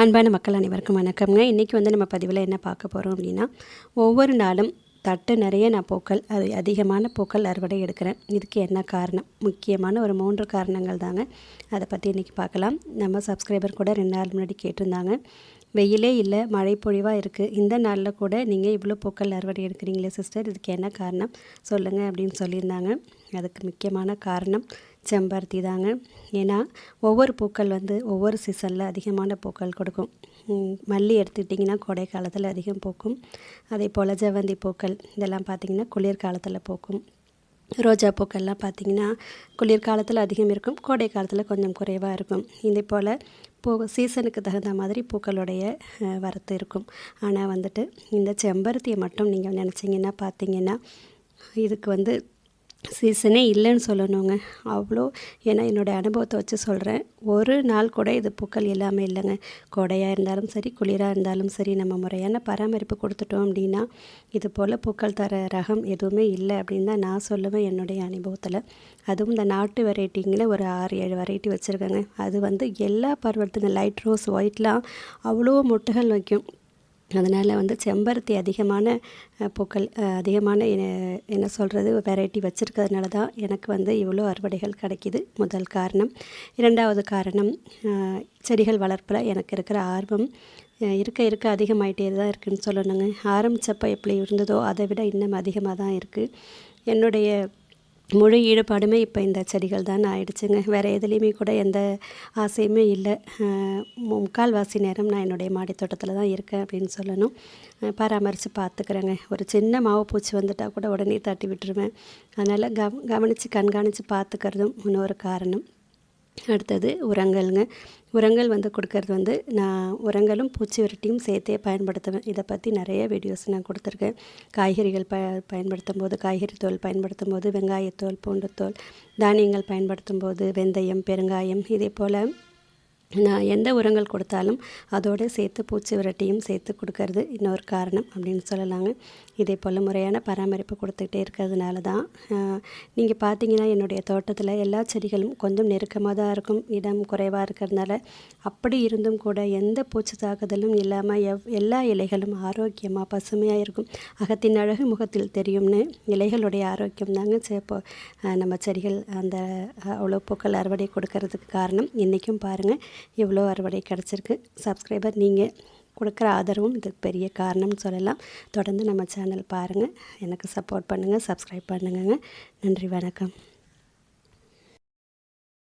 அன்பான மக்கள் அனைவருக்கும் வணக்கம்ங்க. இன்றைக்கி நம்ம பதிவில் என்ன பார்க்க போகிறோம் அப்படின்னா, ஒவ்வொரு நாளும் தட்டு நிறைய நான் பூக்கள் அதிகமான பூக்கள் அறுவடை எடுக்கிறேன். இதுக்கு என்ன காரணம்? முக்கியமான ஒரு 3 காரணங்கள் தாங்க. அதை பற்றி இன்றைக்கி பார்க்கலாம். நம்ம சப்ஸ்கிரைபர் கூட 2 நாள் முன்னாடி கேட்டிருந்தாங்க, வெயிலே இல்லை, மழை பொழிவாக இருக்குது, இந்த நாளில் கூட நீங்கள் இவ்வளோ பூக்கள் அறுவடை எடுக்கிறீங்களே சிஸ்டர், இதுக்கு என்ன காரணம் சொல்லுங்கள் அப்படின்னு சொல்லியிருந்தாங்க. அதுக்கு முக்கியமான காரணம் செம்பருத்தி தாங்க. ஏன்னா ஒவ்வொரு பூக்கள் ஒவ்வொரு சீசனில் அதிகமான பூக்கள் கொடுக்கும். மல்லி எடுத்துக்கிட்டிங்கன்னா கோடை காலத்தில் அதிகம் பூக்கும். அதே போல் ஜெவந்தி பூக்கள் இதெல்லாம் பார்த்திங்கன்னா குளிர்காலத்தில் பூக்கும். ரோஜா பூக்கள்லாம் பார்த்திங்கன்னா குளிர்காலத்தில் அதிகம் இருக்கும், கோடை காலத்தில் கொஞ்சம் குறைவாக இருக்கும். இதே போல் சீசனுக்கு தகுந்த மாதிரி பூக்களுடைய வரத்து இருக்கும். ஆனால் இந்த செம்பருத்தியை மட்டும் நீங்கள் நினச்சிங்கன்னா பார்த்திங்கன்னா இதுக்கு சீசனே இல்லைன்னு சொல்லணுங்க. அவ்வளோ, ஏன்னா என்னோடய அனுபவத்தை வச்சு சொல்கிறேன். ஒரு நாள் கூட இது பூக்கள் எல்லாமே இல்லைங்க. கோடையாக இருந்தாலும் சரி, குளிராக இருந்தாலும் சரி, நம்ம முறையான பராமரிப்பு கொடுத்துட்டோம் அப்படின்னா இது போல் பூக்கள் தர ரகம் எதுவுமே இல்லை அப்படின்னு தான் நான் சொல்லுவேன் என்னுடைய அனுபவத்தில். அதுவும் இந்த நாட்டு வெரைட்டிங்கில் ஒரு 6-7 வெரைட்டி வச்சுருக்கேங்க. அது எல்லா பருவத்துங்க, லைட் ரோஸ், ஒயிட்லாம் அவ்வளோ மொட்டுகள் வைக்கும். அதனால் செம்பருத்தி அதிகமான பூக்கள், அதிகமான என்ன சொல்கிறது, வெரைட்டி வச்சுருக்கிறதுனால தான் எனக்கு இவ்வளோ அறுவடைகள் கிடைக்கிது. முதல் காரணம். 2வது காரணம், செடிகள் வளர்ப்பில் எனக்கு இருக்கிற ஆர்வம் இருக்க இருக்க அதிகமாகிட்டே தான் இருக்குதுன்னு சொல்லணுங்க. ஆரம்பித்தப்போ எப்படி இருந்ததோ அதை விட இன்னும் அதிகமாக தான் இருக்குது. என்னுடைய முழு ஈடுபாடுமே இப்போ இந்த செடிகள் தான் ஆயிடுச்சுங்க. வேறு எதுலேயுமே கூட எந்த ஆசையுமே இல்லை. 3/4 நேரம் நான் என்னுடைய மாடி தோட்டத்தில் தான் இருக்கேன் அப்படின்னு சொல்லணும். பராமரித்து பார்த்துக்கிறேங்க. ஒரு சின்ன மாவு பூச்சி வந்துட்டால் கூட உடனே தட்டி விட்டுருவேன். அதனால் கவனித்து கண்காணித்து பார்த்துக்கிறதும் இன்னொரு காரணம். அடுத்தது உரங்கள்ங்க. உரங்கள் கொடுக்கறது நான் உரங்களும் பூச்சி விரட்டியும் சேர்த்தே பயன்படுத்துவேன். இதை பற்றி நிறைய வீடியோஸ் நான் கொடுத்துருக்கேன். காய்கறிகள் பயன்படுத்தும் போது, காய்கறி தோல் பயன்படுத்தும் போது, வெங்காயத்தோல், பூண்டுத்தோல், தானியங்கள் பயன்படுத்தும் போது வெந்தயம், பெருங்காயம், இதே போல் நான் எந்த உரங்கள் கொடுத்தாலும் அதோடு சேர்த்து பூச்சி விரட்டியும் சேர்த்து கொடுக்கறது இன்னொரு காரணம் அப்படின்னு சொல்லலாங்க. இதே போல் முறையான பராமரிப்பு கொடுத்துக்கிட்டே இருக்கிறதுனால தான் நீங்கள் பார்த்தீங்கன்னா என்னுடைய தோட்டத்தில் எல்லா செடிகளும் கொஞ்சம் நெருக்கமாக தான் இருக்கும். இடம் குறைவாக இருக்கிறதுனால அப்படி இருந்தும் கூட எந்த பூச்சி தாக்குதலும் இல்லாமல் எல்லா இலைகளும் ஆரோக்கியமாக பசுமையாக இருக்கும். அகத்தின் அழகு முகத்தில் தெரியும்னு இலைகளுடைய ஆரோக்கியம் தாங்க நம்ம செடிகள் அந்த அவ்வளோ பூக்கள் அறுவடை கொடுக்கறதுக்கு காரணம். இன்றைக்கும் பாருங்கள் இவ்வளோ அறுவடை கிடச்சிருக்கு. சப்ஸ்கிரைபர் நீங்கள் கொடுக்குற ஆதரவும் இதுக்கு பெரிய காரணம்னு சொல்லலாம். தொடர்ந்து நம்ம சேனல் பாருங்கள், எனக்கு சப்போர்ட் பண்ணுங்கள், சப்ஸ்கிரைப் பண்ணுங்க. நன்றி, வணக்கம்.